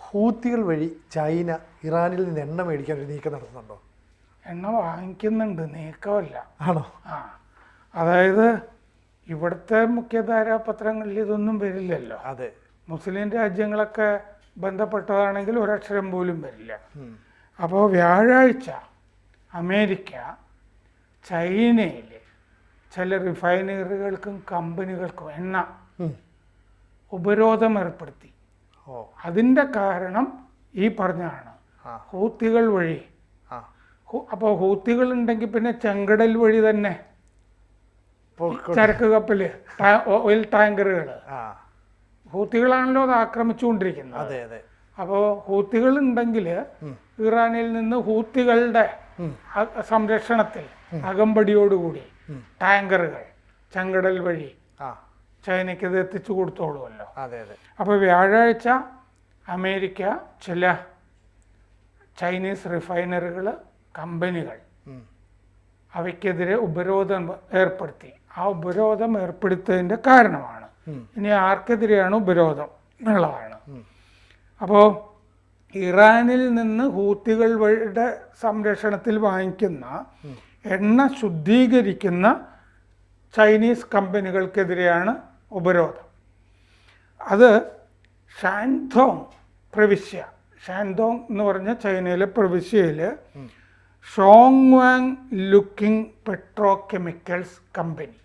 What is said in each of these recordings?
ഹൂത്തികൾ വഴി ചൈന ഇറാനിൽ നിന്ന് എണ്ണ മേടിക്കാൻ ഒരു നീക്കം നടത്തുന്നുണ്ടോ? എണ്ണ വാങ്ങിക്കുന്നുണ്ട്, നീക്കമല്ല. ആണോ? അതായത് ഇവിടുത്തെ മുഖ്യധാരാ പത്രങ്ങളിൽ ഇതൊന്നും വരില്ലല്ലോ. അതെ, മുസ്ലിം രാജ്യങ്ങളൊക്കെ ബന്ധപ്പെട്ടതാണെങ്കിൽ ഒരക്ഷരം പോലും വരില്ല. അപ്പോൾ വ്യാഴാഴ്ച അമേരിക്ക ചൈനയിൽ ചില റിഫൈനറികൾക്കും കമ്പനികൾക്കും എണ്ണ ഉപരോധം ഏർപ്പെടുത്തി. അതിൻ്റെ കാരണം ഈ പറഞ്ഞതാണ്, ഹൂത്തികൾ വഴി. അപ്പോൾ ഹൂത്തികൾ ഉണ്ടെങ്കിൽ പിന്നെ ചെങ്കടൽ വഴി തന്നെ ചരക്ക് കപ്പൽ, ഓയിൽ ടാങ്കറുകൾ, ഹൂത്തികളാണല്ലോ അത് ആക്രമിച്ചുകൊണ്ടിരിക്കുന്നത്. അപ്പോൾ ഹൂത്തികൾ ഉണ്ടെങ്കിൽ ഇറാനിൽ നിന്ന് ഹൂത്തികളുടെ സംരക്ഷണത്തിൽ അകമ്പടിയോടുകൂടി ടാങ്കറുകൾ ചെങ്കടൽ വഴി ചൈനയ്ക്ക് ഇത് എത്തിച്ചു കൊടുത്തോളുമല്ലോ. അപ്പോൾ വ്യാഴാഴ്ച അമേരിക്ക ചില ചൈനീസ് റിഫൈനറികൾ, കമ്പനികൾ അവയ്ക്കെതിരെ ഉപരോധം ഏർപ്പെടുത്തി. ആ ഉപരോധം ഏർപ്പെടുത്തിയതിൻ്റെ കാരണമാണ്. ഇനി ആർക്കെതിരെയാണ് ഉപരോധം എന്നുള്ളതാണ്. അപ്പോൾ ഇറാനിൽ നിന്ന് ഹൂത്തികളുടെ സംരക്ഷണത്തിൽ വാങ്ങിക്കുന്ന എണ്ണ ശുദ്ധീകരിക്കുന്ന ചൈനീസ് കമ്പനികൾക്കെതിരെയാണ് ഉപരോധം. അത് ഷാൻഡോങ് പ്രവിശ്യ, ഷാൻഡോങ് എന്ന് പറഞ്ഞ ചൈനയിലെ പ്രവിശ്യയിൽ ഷോങ്വാങ് ലുക്കിംഗ് പെട്രോ കെമിക്കൽസ് കമ്പനി,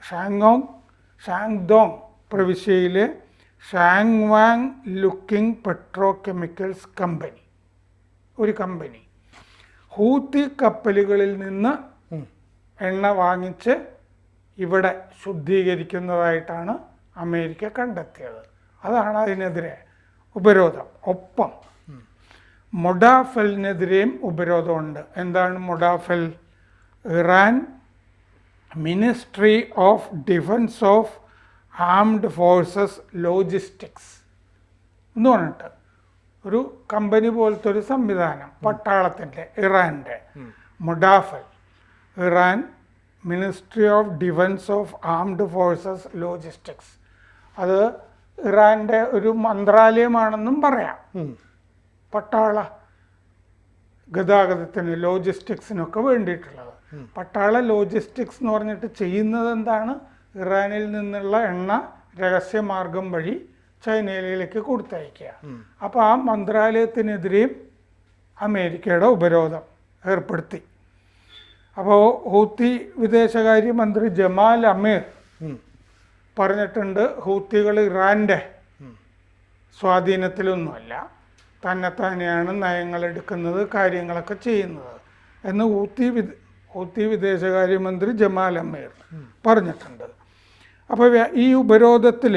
ഷാങ്ഡോങ് പ്രവിശ്യയിലെ ഷാങ്വാങ് ലുക്കിംഗ് പെട്രോ കെമിക്കൽസ് കമ്പനി, ഒരു കമ്പനി ഹൂത്തി കപ്പലുകളിൽ നിന്ന് എണ്ണ വാങ്ങിച്ച് ഇവിടെ ശുദ്ധീകരിക്കുന്നതായിട്ടാണ് അമേരിക്ക കണ്ടെത്തിയത്. അതാണ് അതിനെതിരെ ഉപരോധം. ഒപ്പം മൊഡാഫലിനെതിരെയും ഉപരോധമുണ്ട്. എന്താണ് മൊഡാഫൽ? Iran ministry of defence of armed forces logistics എന്ന് പറഞ്ഞിട്ട് ഒരു കമ്പനി പോലത്തെ ഒരു സംവിധാനം, പട്ടാളത്തിൻ്റെ, ഇറാൻ്റെ മൊഡാഫൽ, Iran ministry of defence of armed forces logistics. അത് ഇറാൻ്റെ ഒരു മന്ത്രാലയമാണെന്നും പറയാം. പട്ടാള ഗതാഗതത്തിന്, ലോജിസ്റ്റിക്സിനൊക്കെ വേണ്ടിയിട്ടുള്ളത്. പട്ടാള ലോജിസ്റ്റിക്സ് എന്ന് പറഞ്ഞിട്ട് ചെയ്യുന്നത് എന്താണ്? ഇറാനിൽ നിന്നുള്ള എണ്ണ രഹസ്യമാർഗം വഴി ചൈനയിലേക്ക് കൊടുത്തയക്കുക. അപ്പോൾ ആ മന്ത്രാലയത്തിനെതിരെയും അമേരിക്കയുടെ ഉപരോധം ഏർപ്പെടുത്തി. അപ്പോൾ ഹൂത്തി വിദേശകാര്യമന്ത്രി ജമാൽ അമീർ പറഞ്ഞിട്ടുണ്ട്, ഹൂത്തികൾ ഇറാൻ്റെ സ്വാധീനത്തിലൊന്നുമല്ല, തന്നെത്താനെയാണ് നയങ്ങളെടുക്കുന്നത്, കാര്യങ്ങളൊക്കെ ചെയ്യുന്നത് എന്ന് ഹൂത്തി വിദേശകാര്യമന്ത്രി ജമാൽ അമീർ പറഞ്ഞിട്ടുണ്ട്. അപ്പോൾ ഈ ഉപരോധത്തിൽ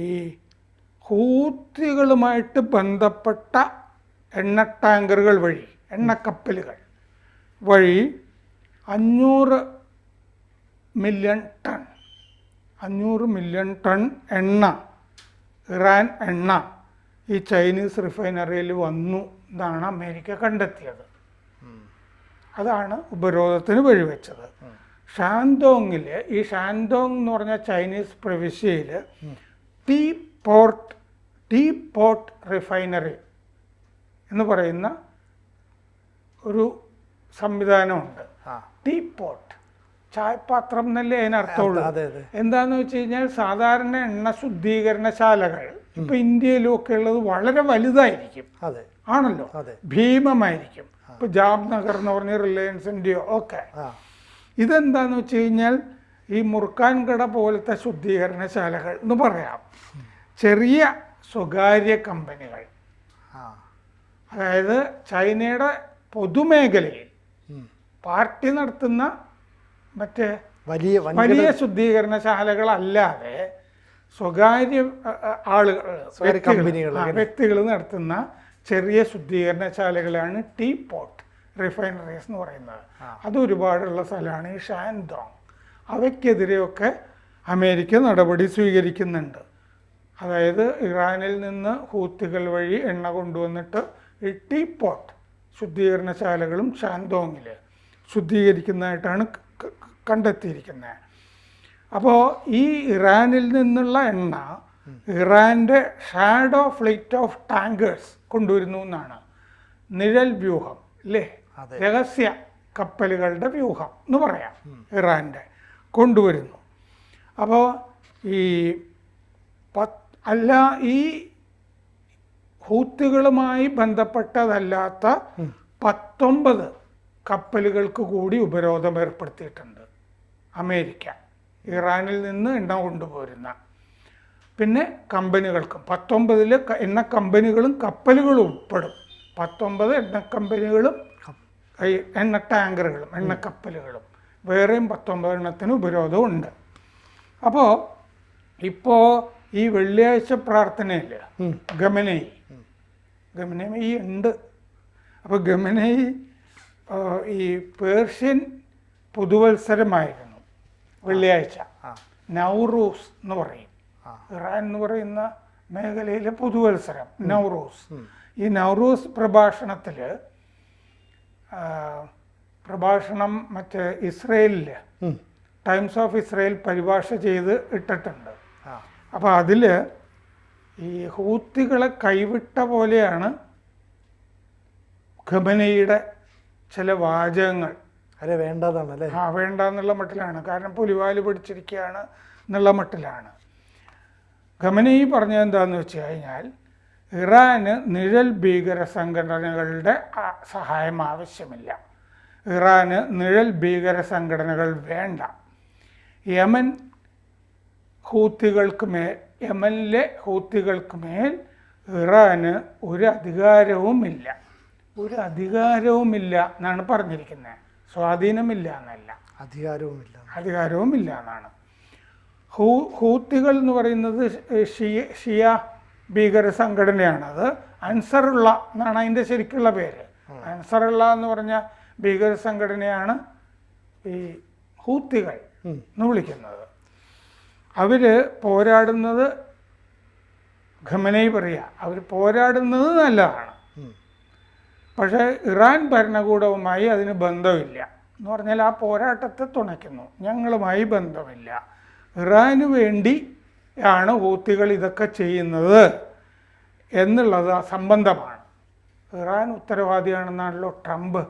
ഈ ഹൂത്തികളുമായിട്ട് ബന്ധപ്പെട്ട എണ്ണ ടാങ്കറുകൾ വഴി, എണ്ണക്കപ്പലുകൾ വഴി 500 മില്യൺ ടൺ എണ്ണ, ഇറാൻ എണ്ണ ഈ ചൈനീസ് റിഫൈനറിയിൽ വന്നു എന്നാണ് അമേരിക്ക കണ്ടെത്തിയത്. അതാണ് ഉപരോധത്തിന് വഴിവെച്ചത്. ഷാൻഡോങ്ങിൽ, ഈ ഷാൻഡോങ് എന്ന് പറഞ്ഞ ചൈനീസ് പ്രവിശ്യയിൽ ടീ പോർട്ട് റിഫൈനറി എന്ന് പറയുന്ന ഒരു സംവിധാനമുണ്ട്. ടീ പോർട്ട്, ചായപാത്രം എന്നല്ലേ അതിനർത്ഥമുള്ളൂ. എന്താന്ന് വെച്ച് കഴിഞ്ഞാൽ സാധാരണ എണ്ണ ശുദ്ധീകരണശാലകൾ ഇപ്പൊ ഇന്ത്യയിലും ഒക്കെ ഉള്ളത് വളരെ വലുതായിരിക്കും, ആണല്ലോ, ഭീമമായിരിക്കും. ഇപ്പൊ ജാംനഗർ എന്ന് പറഞ്ഞ റിലയൻസിൻ്റെയോ ഒക്കെ. ഇതെന്താന്ന് വെച്ച് കഴിഞ്ഞാൽ ഈ മുറുക്കാൻകട പോലത്തെ ശുദ്ധീകരണശാലകൾ എന്ന് പറയാം. ചെറിയ സ്വകാര്യ കമ്പനികൾ, അതായത് ചൈനയുടെ പൊതുമേഖലയിൽ പാർട്ടി നടത്തുന്ന മറ്റേ വലിയ ശുദ്ധീകരണശാലകളല്ലാതെ സ്വകാര്യ വ്യക്തികൾ നടത്തുന്ന ചെറിയ ശുദ്ധീകരണശാലകളാണ് ടീ പോർട്ട് റിഫൈനറീസ് എന്ന് പറയുന്നത്. അത് ഒരുപാടുള്ള സ്ഥലമാണ് ഈ ഷാൻഡോങ്. അവയ്ക്കെതിരെയൊക്കെ അമേരിക്ക നടപടി സ്വീകരിക്കുന്നുണ്ട്. അതായത് ഇറാനിൽ നിന്ന് ഹൂത്തികൾ വഴി എണ്ണ കൊണ്ടുവന്നിട്ട് ഈ ടീ പോർട്ട് ശുദ്ധീകരണശാലകളും ഷാൻഡോങ്ങിൽ ശുദ്ധീകരിക്കുന്നതായിട്ടാണ് കണ്ടെത്തിയിരിക്കുന്നത്. അപ്പോൾ ഈ ഇറാനിൽ നിന്നുള്ള എണ്ണ ഇറാൻ്റെ ഷാഡോ ഫ്ലീറ്റ് ഓഫ് ടാങ്കേഴ്സ് കൊണ്ടുവരുന്നു എന്നാണ്. നിഴൽ വ്യൂഹം അല്ലേ, രഹസ്യ കപ്പലുകളുടെ വ്യൂഹം എന്ന് പറയാം, ഇറാൻ്റെ കൊണ്ടുവരുന്നു. അപ്പോൾ ഈ ഈ ഹൂത്തികളുമായി ബന്ധപ്പെട്ടതല്ലാത്ത 19 കപ്പലുകൾക്ക് കൂടി ഉപരോധം ഏർപ്പെടുത്തിയിട്ടുണ്ട് അമേരിക്ക, ഇറാനിൽ നിന്ന് എണ്ണ കൊണ്ടുപോരുന്ന. പിന്നെ കമ്പനികൾക്കും 19 എണ്ണ കമ്പനികളും കപ്പലുകളും ഉൾപ്പെടും. 19 എണ്ണ കമ്പനികളും എണ്ണ ടാങ്കറുകളും എണ്ണ കപ്പലുകളും വേറെയും 19 എണ്ണത്തിന് ഉപരോധമുണ്ട്. അപ്പോൾ ഇപ്പോൾ ഈ വെള്ളിയാഴ്ച പ്രാർത്ഥനയിൽ ഖമനേയി ഉണ്ട്. അപ്പോൾ ഖമനേയി ഈ പേർഷ്യൻ പുതുവത്സരമായിരുന്നു വെള്ളിയാഴ്ച, നൗറൂസ് എന്ന് പറയും. ഇറാൻ എന്ന് പറയുന്ന മേഖലയിലെ പുതുവത്സരം നൗറൂസ്. ഈ നൗറൂസ് പ്രഭാഷണം മറ്റേ ഇസ്രയേലിൽ ടൈംസ് ഓഫ് ഇസ്രയേൽ പരിഭാഷ ചെയ്ത് ഇട്ടിട്ടുണ്ട്. അപ്പോൾ അതിൽ ഈ ഹൂത്തികളെ കൈവിട്ട പോലെയാണ് ഖമനേയിയുടെ ചില വാചകങ്ങൾ. അല്ലെ വേണ്ടതാണല്ലേ? വേണ്ട എന്നുള്ള മട്ടിലാണ്. കാരണം പുലിവാല് പിടിച്ചിരിക്കുകയാണ് എന്നുള്ള മട്ടിലാണ്. ഖമനേയി പറഞ്ഞത് എന്താണെന്ന് വെച്ച് കഴിഞ്ഞാൽ, ഇറാന് നിഴൽ ഭീകര സംഘടനകളുടെ സഹായം ആവശ്യമില്ല, ഇറാന് നിഴൽ ഭീകര സംഘടനകൾ വേണ്ട. യമനിലെ ഹൂത്തികൾക്ക് മേൽ ഇറാന് ഒരു അധികാരവുമില്ല എന്നാണ് പറഞ്ഞിരിക്കുന്നത്. സ്വാധീനമില്ല എന്നല്ല, അധികാരവുമില്ല എന്നാണ്. ഹൂത്തികൾ എന്ന് പറയുന്നത് ഷിയ ഭീകര സംഘടനയാണ്. അത് അൻസറുള്ള എന്നാണ് അതിൻ്റെ ശരിക്കുള്ള പേര്. അൻസറുള്ള എന്ന് പറഞ്ഞ ഭീകര സംഘടനയാണ് ഈ ഹൂത്തികൾ എന്ന് വിളിക്കുന്നത്. അവർ പോരാടുന്നത്, ഖമനേയി പറയുക, അവർ പോരാടുന്നത് നല്ലതാണ്, പക്ഷേ ഇറാൻ ഭരണകൂടവുമായി അതിന് ബന്ധമില്ല എന്ന് പറഞ്ഞാൽ ആ പോരാട്ടത്തെ തുണയ്ക്കുന്നു, ഞങ്ങളുമായി ബന്ധമില്ല, ഇറാന് വേണ്ടിയാണ് ഹൂത്തികൾ ഇതൊക്കെ ചെയ്യുന്നത് എന്നുള്ളത് സംബന്ധമാണ്. ഇറാൻ ഉത്തരവാദിയാണെന്നാണല്ലോ ട്രംപ്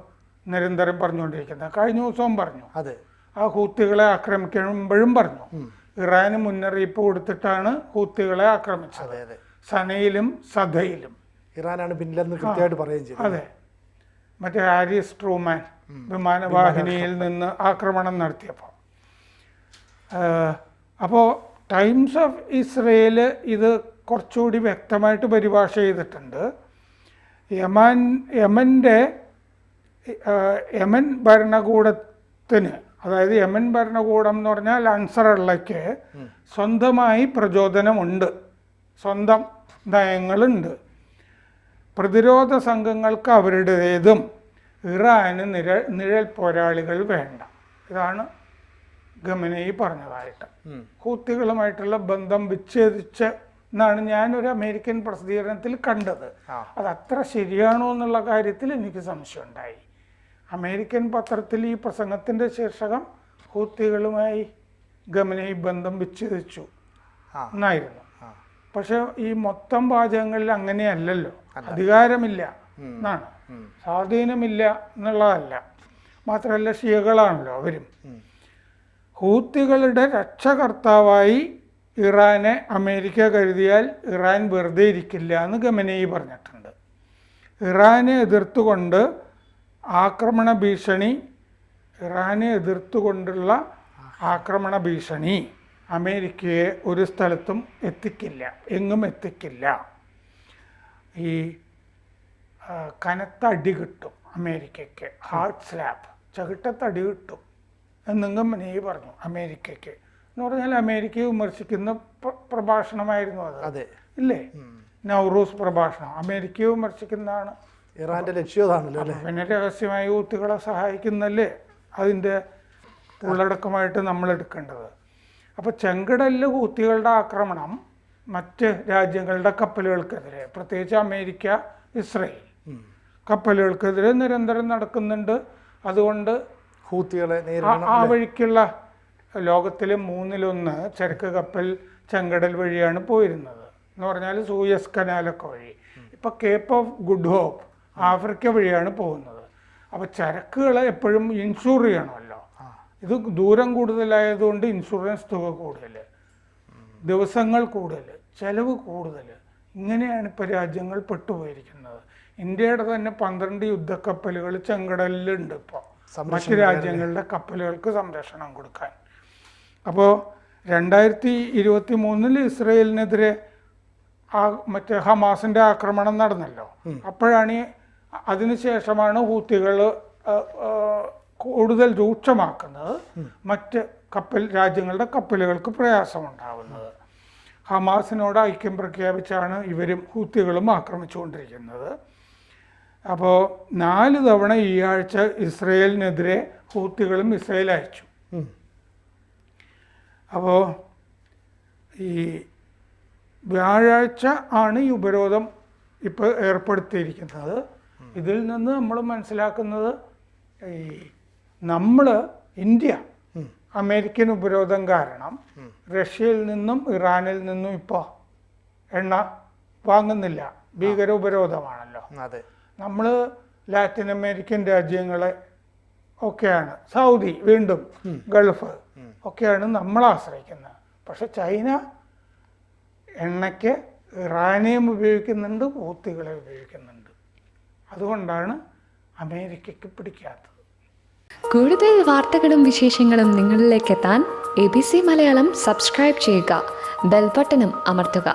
നിരന്തരം പറഞ്ഞുകൊണ്ടിരിക്കുന്നത്. കഴിഞ്ഞ ദിവസവും പറഞ്ഞു, ആ ഹൂത്തികളെ ആക്രമിക്കുമ്പോഴും പറഞ്ഞു ഇറാന് മുന്നറിയിപ്പ് കൊടുത്തിട്ടാണ് ഹൂത്തികളെ ആക്രമിച്ചത്. സനയിലും സദയിലും ഇറാനാണ് പിന്നിലെന്ന് കൃത്യമായിട്ട് പറയുകയും ചെയ്തു. അതെ, മറ്റേ ഹാരിസ് ട്രൂമാൻ വിമാനവാഹിനിയിൽ നിന്ന് ആക്രമണം നടത്തിയപ്പോൾ. അപ്പോൾ ടൈംസ് ഓഫ് ഇസ്രയേൽ ഇത് കുറച്ചുകൂടി വ്യക്തമായിട്ട് പരിഭാഷ ചെയ്തിട്ടുണ്ട്. യമൻ ഭരണകൂടത്തിന്, അതായത് യമൻ ഭരണകൂടം എന്ന് പറഞ്ഞാൽ അൻസറുള്ളയ്ക്ക് സ്വന്തമായി പ്രചോദനമുണ്ട്, സ്വന്തം നയങ്ങളുണ്ട്. പ്രതിരോധ സംഘങ്ങൾക്ക് അവരുടേതും, ഇറാന് നിഴൽ പോരാളികൾ വേണ്ട. ഇതാണ് ഖമനേയി പറഞ്ഞതായിട്ട്. ഹൂത്തികളുമായിട്ടുള്ള ബന്ധം വിച്ഛേദിച്ച് എന്നാണ് ഞാനൊരു അമേരിക്കൻ പ്രസിദ്ധീകരണത്തിൽ കണ്ടത്. അത് അത്ര ശരിയാണോ എന്നുള്ള കാര്യത്തിൽ എനിക്ക് സംശയമുണ്ടായി. അമേരിക്കൻ പത്രത്തിൽ ഈ പ്രസംഗത്തിൻ്റെ ശീർഷകം ഹൂത്തികളുമായി ഖമനേയി ബന്ധം വിച്ഛേദിച്ചു എന്നായിരുന്നു. പക്ഷെ ഈ മൊത്തം വാചകങ്ങളിൽ അങ്ങനെയല്ലല്ലോ. അധികാരമില്ല എന്നാണ്, സ്വാധീനമില്ല എന്നുള്ളതല്ല. മാത്രമല്ല ഷിയകളാണല്ലോ അവരും. ഹൂത്തികളുടെ രക്ഷകർത്താവായി ഇറാനെ അമേരിക്ക കരുതിയാൽ ഇറാൻ വെറുതെ ഇരിക്കില്ല എന്ന് ഖമനേയി പറഞ്ഞിട്ടുണ്ട്. ഇറാനെ എതിർത്തുകൊണ്ടുള്ള ആക്രമണ ഭീഷണി അമേരിക്കയെ ഒരു സ്ഥലത്തും എത്തിക്കില്ല, എങ്ങും എത്തിക്കില്ല. ഈ കനത്ത അടി കിട്ടും അമേരിക്കയ്ക്ക്, ഹാർഡ് സ്ലാപ്പ്, ചകിട്ടത്തടി കിട്ടും എന്നും ഖമനേയി പറഞ്ഞു അമേരിക്കയ്ക്ക്. എന്ന് പറഞ്ഞാൽ അമേരിക്കയെ വിമർശിക്കുന്ന പ്രഭാഷണമായിരുന്നു അത്, ഇല്ലേ? നൗറൂസ് പ്രഭാഷണം അമേരിക്കയെ വിമർശിക്കുന്നതാണ്. ഇറാന്റെ ലക്ഷ്യമാണല്ലോ. പിന്നെ രഹസ്യമായി ഹൂത്തികളെ സഹായിക്കുന്നല്ലേ അതിൻ്റെ ഉള്ളടക്കമായിട്ട് നമ്മൾ എടുക്കേണ്ടത്. അപ്പോൾ ചെങ്കടലിൽ ഹൂത്തികളുടെ ആക്രമണം മറ്റ് രാജ്യങ്ങളുടെ കപ്പലുകൾക്കെതിരെ, പ്രത്യേകിച്ച് അമേരിക്ക, ഇസ്രയേൽ കപ്പലുകൾക്കെതിരെ നിരന്തരം നടക്കുന്നുണ്ട്. അതുകൊണ്ട് ഹൂത്തികളെ ആ വഴിക്കുള്ള ലോകത്തിലെ 1/3 ചരക്ക് കപ്പൽ ചെങ്കടൽ വഴിയാണ് പോയിരുന്നത്. എന്ന് പറഞ്ഞാൽ സൂയസ് കനാലൊക്കെ വഴി. ഇപ്പം Cape of Good Hope Africa വഴിയാണ് പോകുന്നത്. അപ്പോൾ ചരക്കുകൾ എപ്പോഴും ഇൻഷുർ ചെയ്യണമല്ലോ. ഇത് ദൂരം കൂടുതലായതുകൊണ്ട് ഇൻഷുറൻസ് തുക കൂടുതൽ, ദിവസങ്ങൾ കൂടുതൽ, ചെലവ് കൂടുതൽ. ഇങ്ങനെയാണ് ഇപ്പോൾ രാജ്യങ്ങൾ പെട്ടുപോയിരിക്കുന്നത്. ഇന്ത്യയുടെ തന്നെ 12 യുദ്ധക്കപ്പലുകൾ ചെങ്കടലിലുണ്ട് ഇപ്പോൾ, മറ്റ് രാജ്യങ്ങളുടെ കപ്പലുകൾക്ക് സംരക്ഷണം കൊടുക്കാൻ. അപ്പോൾ 2023 ഇസ്രയേലിനെതിരെ മറ്റേ ഹമാസിൻ്റെ ആക്രമണം നടന്നല്ലോ. അപ്പോഴാണ് അതിനുശേഷമാണ് ഹൂത്തികൾ കൂടുതൽ രൂക്ഷമാക്കുന്നത്, മറ്റ് രാജ്യങ്ങളുടെ കപ്പലുകൾക്ക് പ്രയാസമുണ്ടാകുന്നത്. ഹമാസിനോട് ഐക്യം പ്രഖ്യാപിച്ചാണ് ഇവരും ഹൂത്തികളും ആക്രമിച്ചുകൊണ്ടിരിക്കുന്നത്. അപ്പോൾ 4 തവണ ഈ ആഴ്ച ഇസ്രയേലിനെതിരെ ഹൂത്തികളും മിസൈൽ അയച്ചു. അപ്പോൾ ഈ വ്യാഴാഴ്ച ആണ് ഈ ഉപരോധം ഇപ്പോൾ ഏർപ്പെടുത്തിയിരിക്കുന്നത്. ഇതിൽ നിന്ന് നമ്മൾ മനസ്സിലാക്കുന്നത് ഇന്ത്യ അമേരിക്കൻ ഉപരോധം കാരണം റഷ്യയിൽ നിന്നും ഇറാനിൽ നിന്നും ഇപ്പോൾ എണ്ണ വാങ്ങുന്നില്ല. ഭീകര ഉപരോധമാണല്ലോ. നമ്മൾ ലാറ്റിൻ അമേരിക്കൻ രാജ്യങ്ങളെ ഒക്കെയാണ്, സൗദി, വീണ്ടും ഗൾഫ് ഒക്കെയാണ് നമ്മൾ ആശ്രയിക്കുന്നത്. പക്ഷെ ചൈന എണ്ണയ്ക്ക് ഇറാനിയം ഉപയോഗിക്കുന്നുണ്ട്, ഹൂത്തികളെ ഉപയോഗിക്കുന്നുണ്ട്. അതുകൊണ്ടാണ് അമേരിക്കയ്ക്ക് പിടിക്കാത്തത്. കൂടുതൽ വാർത്തകളും വിശേഷങ്ങളും നിങ്ങളിലേക്ക് എത്താൻ ABC മലയാളം സബ്സ്ക്രൈബ് ചെയ്യുക, ബെൽ ബട്ടണും അമർത്തുക.